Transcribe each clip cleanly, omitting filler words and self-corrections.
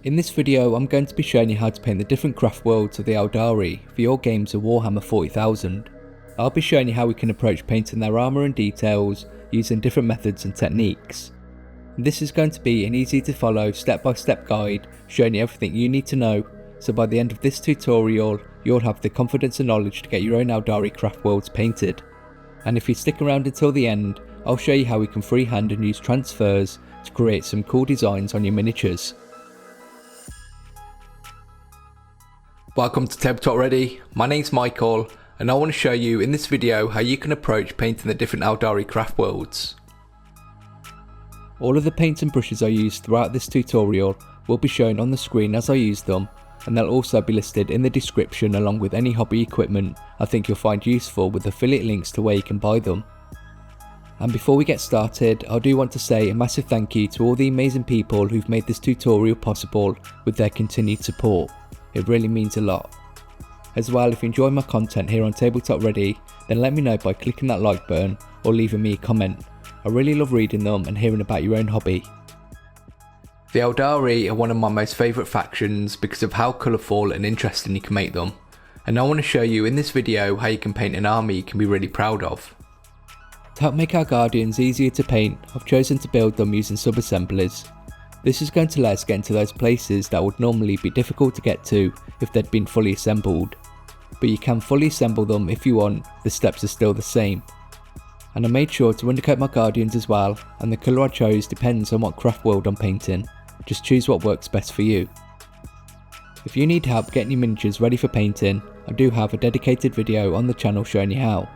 In this video I'm going to be showing you how to paint the different craft worlds of the Aeldari for your games of Warhammer 40,000. I'll be showing you how we can approach painting their armour and details using different methods and techniques. This is going to be an easy to follow step-by-step guide showing you everything you need to know, so by the end of this tutorial you'll have the confidence and knowledge to get your own Aeldari Craftworlds painted. And if you stick around until the end, I'll show you how we can freehand and use transfers to create some cool designs on your miniatures. Welcome to TableTopReady, my name's Michael and I want to show you in this video how you can approach painting the different Aeldari Craftworlds. All of the paints and brushes I use throughout this tutorial will be shown on the screen as I use them, and they'll also be listed in the description along with any hobby equipment I think you'll find useful with affiliate links to where you can buy them. And before we get started, I do want to say a massive thank you to all the amazing people who've made this tutorial possible with their continued support. It really means a lot. As well, if you enjoy my content here on TableTopReady, then let me know by clicking that like button or leaving me a comment. I really love reading them and hearing about your own hobby. The Aeldari are one of my most favourite factions because of how colourful and interesting you can make them, and I want to show you in this video how you can paint an army you can be really proud of. To help make our Guardians easier to paint, I've chosen to build them using sub-assemblies. This is going to let us get into those places that would normally be difficult to get to if they'd been fully assembled. But you can fully assemble them if you want, the steps are still the same. And I made sure to undercoat my Guardians as well, and the colour I chose depends on what craft world I'm painting. Just choose what works best for you. If you need help getting your miniatures ready for painting, I do have a dedicated video on the channel showing you how.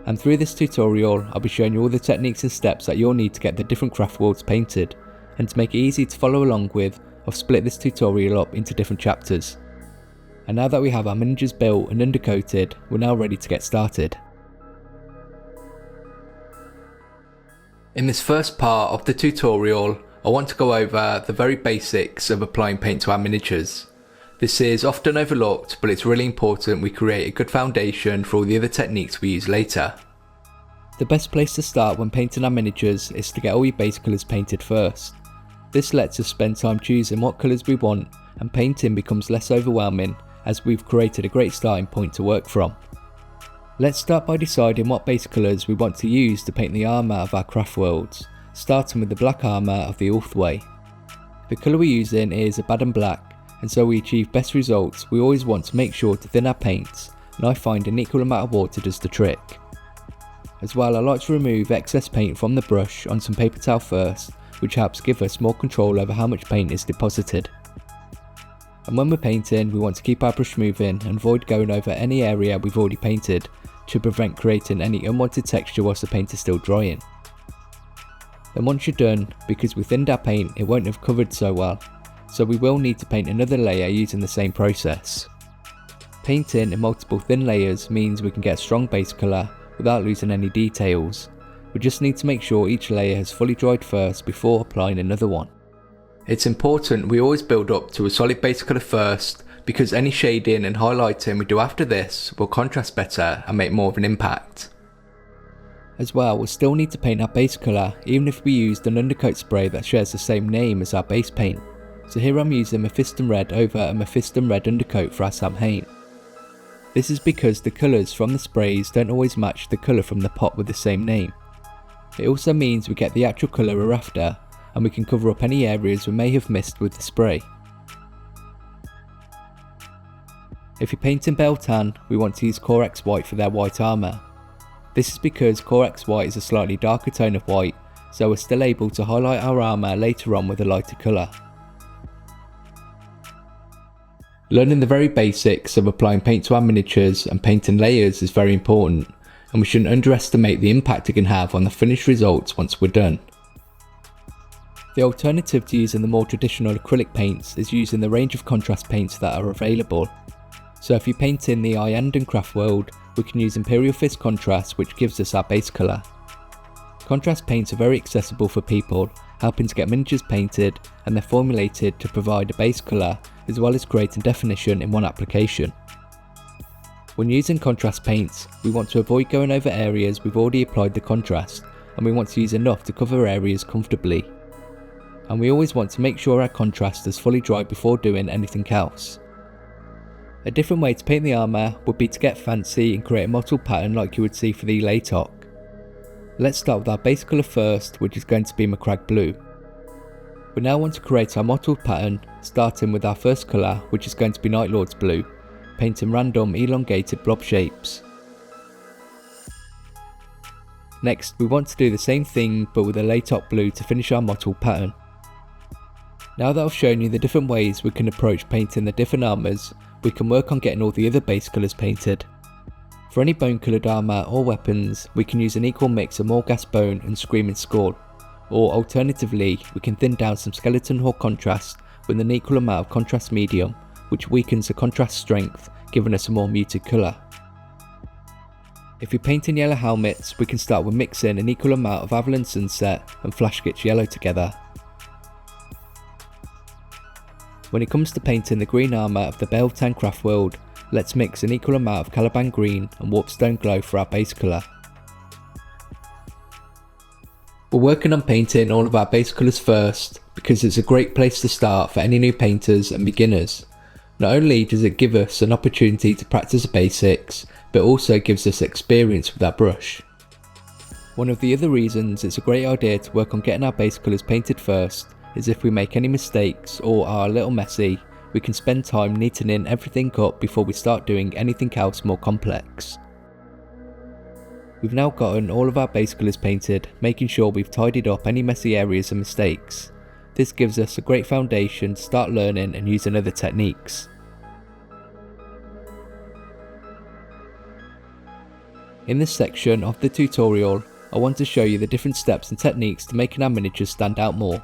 And through this tutorial I'll be showing you all the techniques and steps that you'll need to get the different craft worlds painted. And to make it easy to follow along with, I've split this tutorial up into different chapters. And now that we have our miniatures built and undercoated, we're now ready to get started. In this first part of the tutorial, I want to go over the very basics of applying paint to our miniatures. This is often overlooked, but it's really important we create a good foundation for all the other techniques we use later. The best place to start when painting our miniatures is to get all your base colours painted first. This lets us spend time choosing what colours we want, and painting becomes less overwhelming as we've created a great starting point to work from. Let's start by deciding what base colours we want to use to paint the armour of our craft worlds, starting with the black armour of the Ulthway. The colour we're using is Abaddon Black, and so we achieve best results we always want to make sure to thin our paints, and I find an equal amount of water does the trick. As well, I like to remove excess paint from the brush on some paper towel first, which helps give us more control over how much paint is deposited. And when we're painting, we want to keep our brush moving and avoid going over any area we've already painted to prevent creating any unwanted texture whilst the paint is still drying. Then once you're done, because we thinned our paint, it won't have covered so well, so we will need to paint another layer using the same process. Painting in multiple thin layers means we can get a strong base colour without losing any details. We just need to make sure each layer has fully dried first before applying another one. It's important we always build up to a solid base colour first, because any shading and highlighting we do after this will contrast better and make more of an impact. As well, we'll still need to paint our base colour even if we used an undercoat spray that shares the same name as our base paint. So here I'm using Mephiston Red over a Mephiston Red undercoat for our Samhain. This is because the colours from the sprays don't always match the colour from the pot with the same name. It also means we get the actual colour we're after, and we can cover up any areas we may have missed with the spray. If you're painting Beltan, we want to use Corex White for their white armour. This is because Corex White is a slightly darker tone of white, so we're still able to highlight our armour later on with a lighter colour. Learning the very basics of applying paint to our miniatures and painting layers is very important, and we shouldn't underestimate the impact it can have on the finished results once we're done. The alternative to using the more traditional acrylic paints is using the range of contrast paints that are available. So if you're painting the Iandan craft world, we can use Imperial Fist Contrast, which gives us our base colour. Contrast paints are very accessible for people, helping to get miniatures painted, and they're formulated to provide a base colour as well as creating definition in one application. When using contrast paints, we want to avoid going over areas we've already applied the contrast, and we want to use enough to cover areas comfortably. and we always want to make sure our contrast is fully dry before doing anything else. A different way to paint the armour would be to get fancy and create a mottled pattern like you would see for the Latok. Let's start with our base colour first, which is going to be Macragge Blue. We now want to create our mottled pattern, starting with our first colour, which is going to be Night Lord's Blue, painting random elongated blob shapes. Next, we want to do the same thing but with a Latok Blue to finish our mottled pattern. Now that I've shown you the different ways we can approach painting the different armours, we can work on getting all the other base colours painted. For any bone coloured armour or weapons, we can use an equal mix of Morghast Bone and Screaming Skull, or alternatively we can thin down some Skeleton Horde contrast with an equal amount of contrast medium, which weakens the contrast strength, giving us a more muted colour. If you're painting yellow helmets, we can start with mixing an equal amount of Avalon Sunset and Flashgitch Yellow together. When it comes to painting the green armour of the Aeldari Craftworlds, let's mix an equal amount of Caliban Green and Warpstone Glow for our base colour. We're working on painting all of our base colours first because it's a great place to start for any new painters and beginners. Not only does it give us an opportunity to practice the basics, but also gives us experience with our brush. One of the other reasons it's a great idea to work on getting our base colours painted first is if we make any mistakes or are a little messy, we can spend time neatening everything up before we start doing anything else more complex. We've now gotten all of our base colours painted, making sure we've tidied up any messy areas and mistakes. This gives us a great foundation to start learning and using other techniques. In this section of the tutorial, I want to show you the different steps and techniques to making our miniatures stand out more.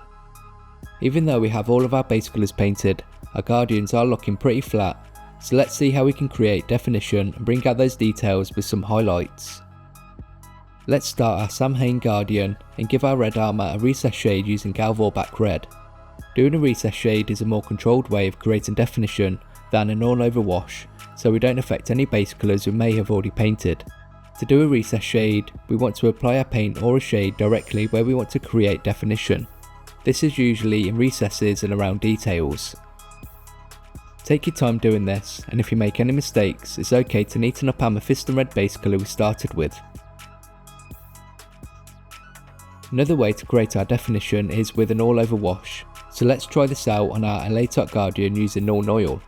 Even though we have all of our base colours painted, our guardians are looking pretty flat, so let's see how we can create definition and bring out those details with some highlights. Let's start our Samhain Guardian and give our red armour a recess shade using Galvorbak Red. Doing a recess shade is a more controlled way of creating definition than an all over wash, so we don't affect any base colours we may have already painted. To do a recess shade, we want to apply our paint or a shade directly where we want to create definition. This is usually in recesses and around details. Take your time doing this, and if you make any mistakes, it's okay to neaten up our Mephiston Red base colour we started with. Another way to create our definition is with an all over wash, so let's try this out on our Latok Guardian using Nuln Oil.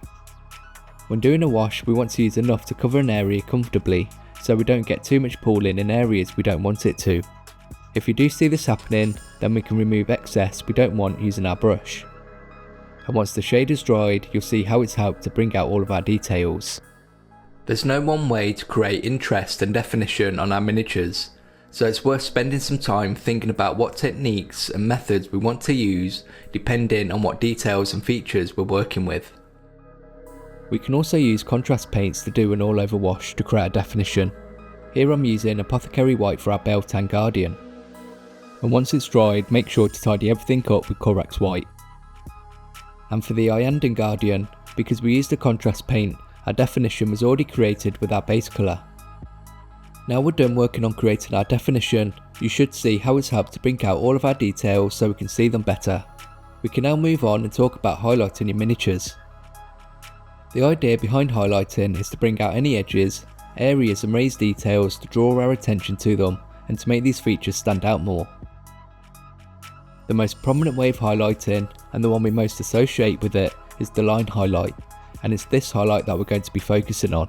When doing a wash, we want to use enough to cover an area comfortably, so we don't get too much pooling in areas we don't want it to. If you do see this happening, then we can remove excess we don't want using our brush. And once the shade is dried, you'll see how it's helped to bring out all of our details. There's no one way to create interest and definition on our miniatures, so it's worth spending some time thinking about what techniques and methods we want to use depending on what details and features we're working with. We can also use contrast paints to do an all over wash to create a definition. Here I'm using Apothecary White for our Aeldari Guardian. And once it's dried, make sure to tidy everything up with Corax White. And for the Iyanden Guardian, because we used a contrast paint, our definition was already created with our base colour. Now we're done working on creating our definition, you should see how it's helped to bring out all of our details so we can see them better. We can now move on and talk about highlighting your miniatures. The idea behind highlighting is to bring out any edges, areas and raised details to draw our attention to them and to make these features stand out more. The most prominent way of highlighting, and the one we most associate with it, is the line highlight, and it's this highlight that we're going to be focusing on.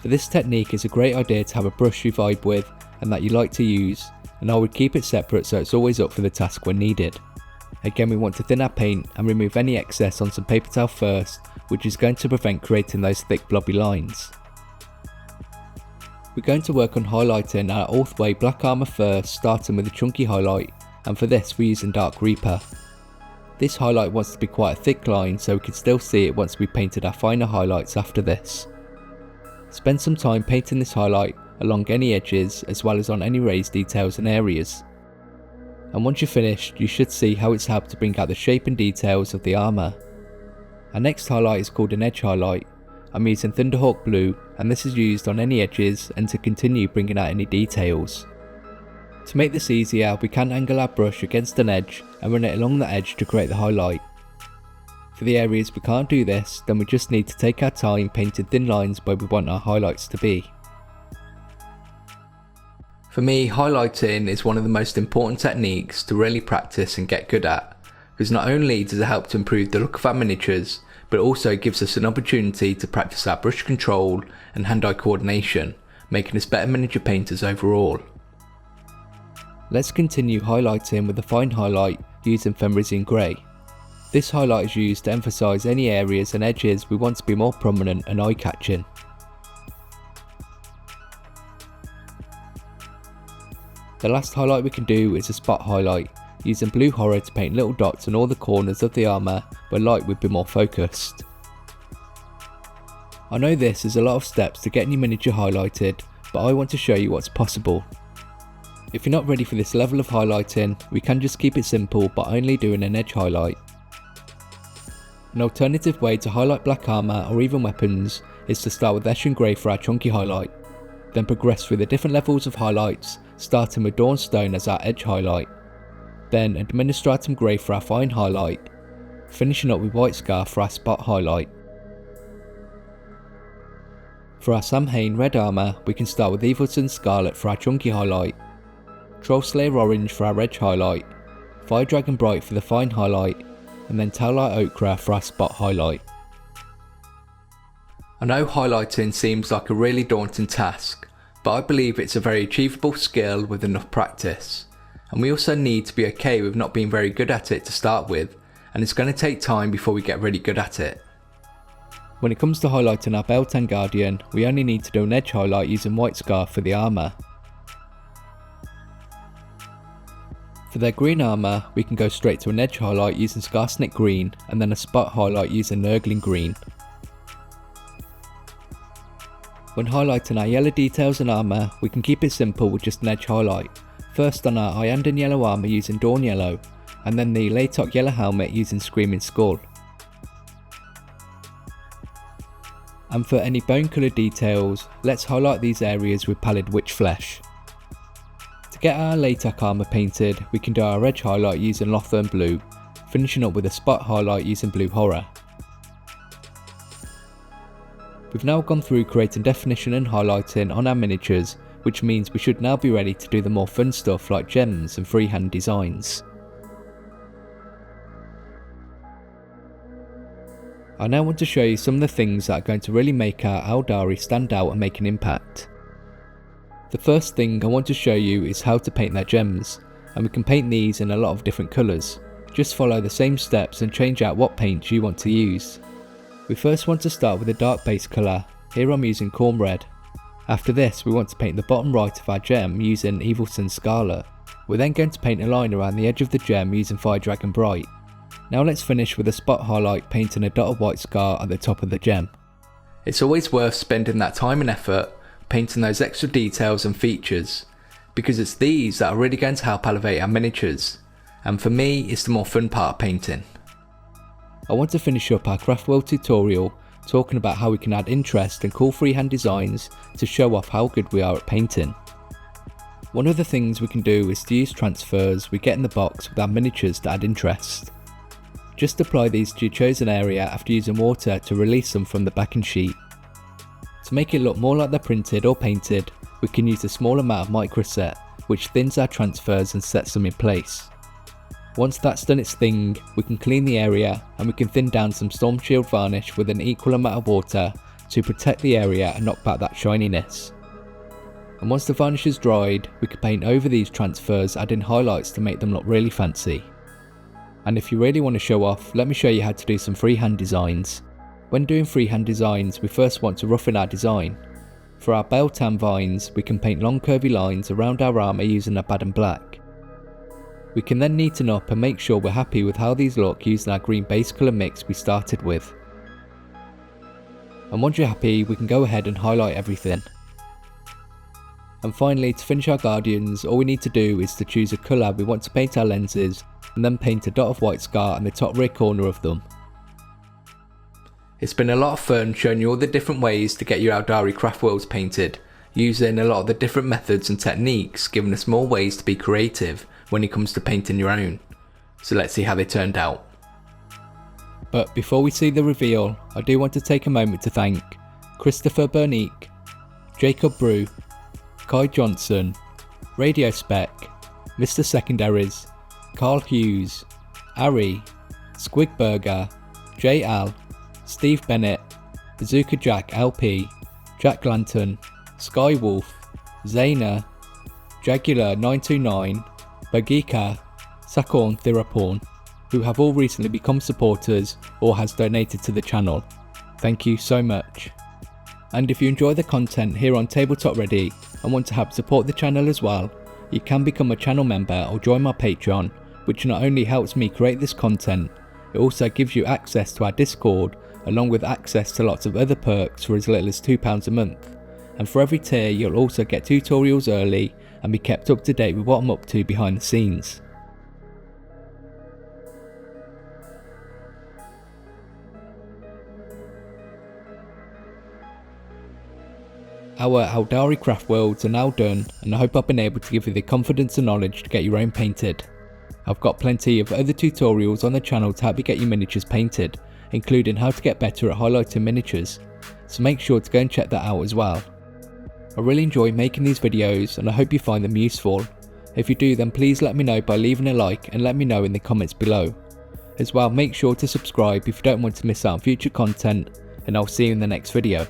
For this technique, it's a great idea to have a brush you vibe with and that you like to use, and I would keep it separate so it's always up for the task when needed. Again, we want to thin our paint and remove any excess on some paper towel first, which is going to prevent creating those thick blobby lines. We're going to work on highlighting our Orthway black armour first, starting with a chunky highlight, and for this we're using Dark Reaper. This highlight wants to be quite a thick line so we can still see it once we've painted our finer highlights after this. Spend some time painting this highlight along any edges as well as on any raised details and areas. And once you're finished, you should see how it's helped to bring out the shape and details of the armour. Our next highlight is called an edge highlight. I'm using Thunderhawk Blue, and this is used on any edges and to continue bringing out any details. To make this easier, we can angle our brush against an edge and run it along the edge to create the highlight. For the areas we can't do this, then we just need to take our time painting thin lines where we want our highlights to be. For me, highlighting is one of the most important techniques to really practice and get good at, because not only does it help to improve the look of our miniatures, but it also gives us an opportunity to practice our brush control and hand-eye coordination, making us better miniature painters overall. Let's continue highlighting with a fine highlight using Fenrisian Grey. This highlight is used to emphasise any areas and edges we want to be more prominent and eye-catching. The last highlight we can do is a spot highlight, using blue horror to paint little dots on all the corners of the armour where light would be more focused. I know this is a lot of steps to getting your miniature highlighted, but I want to show you what's possible. If you're not ready for this level of highlighting, we can just keep it simple by only doing an edge highlight. An alternative way to highlight black armour or even weapons is to start with Eshin Grey for our chunky highlight, then progress through the different levels of highlights, starting with Dawnstone as our edge highlight, then Administratum Grey for our fine highlight, finishing up with White Scar for our spot highlight. For our Samhain red armour, we can start with Evilton Scarlet for our chunky highlight, Trollslayer Orange for our edge highlight, Fire Dragon Bright for the fine highlight, and then Taillight Ochre for our spot highlight. I know highlighting seems like a really daunting task, but I believe it's a very achievable skill with enough practice, and we also need to be okay with not being very good at it to start with, and it's going to take time before we get really good at it. When it comes to highlighting our Beltan Guardian, we only need to do an edge highlight using White Scar for the armour. For their green armour, we can go straight to an edge highlight using Scarsnick Green, and then a spot highlight using Nurgling Green. When highlighting our yellow details and armour, we can keep it simple with just an edge highlight. First on our Iandan yellow armour using Dawn Yellow, and then the Laytok yellow helmet using Screaming Skull. And for any bone colour details, let's highlight these areas with Pallid Witch Flesh. To get our Laytok armour painted, we can do our edge highlight using Lothern Blue, finishing up with a spot highlight using Blue Horror. We've now gone through creating definition and highlighting on our miniatures, which means we should now be ready to do the more fun stuff like gems and freehand designs. I now want to show you some of the things that are going to really make our Aeldari stand out and make an impact. The first thing I want to show you is how to paint their gems, and we can paint these in a lot of different colours. Just follow the same steps and change out what paints you want to use. We first want to start with a dark base colour, here I'm using Corn Red. After this we want to paint the bottom right of our gem using Evilton Scarlet. We're then going to paint a line around the edge of the gem using Fire Dragon Bright. Now let's finish with a spot highlight painting a dot of White Scar at the top of the gem. It's always worth spending that time and effort painting those extra details and features, because it's these that are really going to help elevate our miniatures, and for me it's the more fun part of painting. I want to finish up our Craftworld tutorial talking about how we can add interest and cool freehand designs to show off how good we are at painting. One of the things we can do is to use transfers we get in the box with our miniatures to add interest. Just apply these to your chosen area after using water to release them from the backing sheet. To make it look more like they're printed or painted, we can use a small amount of microset, which thins our transfers and sets them in place. Once that's done its thing, we can clean the area and we can thin down some Storm Shield varnish with an equal amount of water to protect the area and knock back that shininess. And once the varnish is dried, we can paint over these transfers, adding highlights to make them look really fancy. And if you really want to show off, let me show you how to do some freehand designs. When doing freehand designs, we first want to roughen our design. For our Beltan vines, we can paint long curvy lines around our armour using Abaddon Black. We can then neaten up and make sure we're happy with how these look using our green base colour mix we started with. And once you're happy, we can go ahead and highlight everything. And finally, to finish our guardians, all we need to do is to choose a colour we want to paint our lenses, and then paint a dot of White Scar on the top rear corner of them. It's been a lot of fun showing you all the different ways to get your Aeldari Craftworlds painted, using a lot of the different methods and techniques, giving us more ways to be creative when it comes to painting your own. So let's see how they turned out. But before we see the reveal, I do want to take a moment to thank Christopher Bernique, Jacob Brew, Kai Johnson, Radio Spec, Mr. Secondaries, Carl Hughes, Ari, Squigburger, J. Al, Steve Bennett, Bazooka Jack LP, Jack Lantern, Skywolf, Zayna, Jagular 929, Bagika, Sakorn Thiraporn, who have all recently become supporters or has donated to the channel. Thank you so much. And if you enjoy the content here on TableTopReady and want to help support the channel as well, you can become a channel member or join my Patreon, which not only helps me create this content, it also gives you access to our Discord, along with access to lots of other perks for as little as £2 a month. And for every tier you'll also get tutorials early and be kept up to date with what I'm up to behind the scenes. Our Aeldari Craftworlds are now done, and I hope I've been able to give you the confidence and knowledge to get your own painted. I've got plenty of other tutorials on the channel to help you get your miniatures painted, including how to get better at highlighting miniatures, so make sure to go and check that out as well. I really enjoy making these videos and I hope you find them useful. If you do, then please let me know by leaving a like and let me know in the comments below. As well, make sure to subscribe if you don't want to miss out on future content, and I'll see you in the next video.